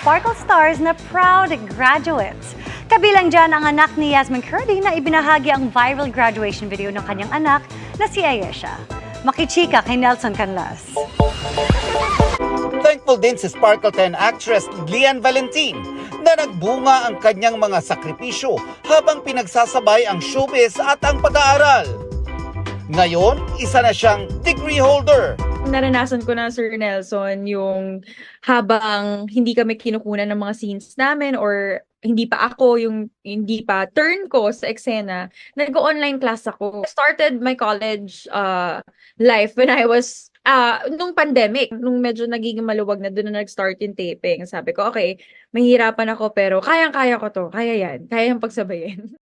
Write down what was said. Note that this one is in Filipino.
Sparkle stars na proud graduates. Kabilang dyan ang anak ni Yasmin Curdy na ibinahagi ang viral graduation video ng kanyang anak na si Ayesha. Makichika kay Nelson Canlas. Thankful din si Sparkle 10 actress Lian Valentin na nagbunga ang kanyang mga sakripisyo habang pinagsasabay ang showbiz at ang pag-aaral. Ngayon, isa na siyang degree holder. Naranasan ko na, Sir Nelson, yung habang hindi kami kinukunan ng mga scenes namin or hindi pa turn ko sa eksena, nag-online class ako. I started my college life when I was, nung pandemic, nung medyo nagiging maluwag na, doon na nag-start yung taping. Sabi ko, okay, mahirapan ako pero kayang-kaya ko to, kaya yan, kaya yung pagsabayin.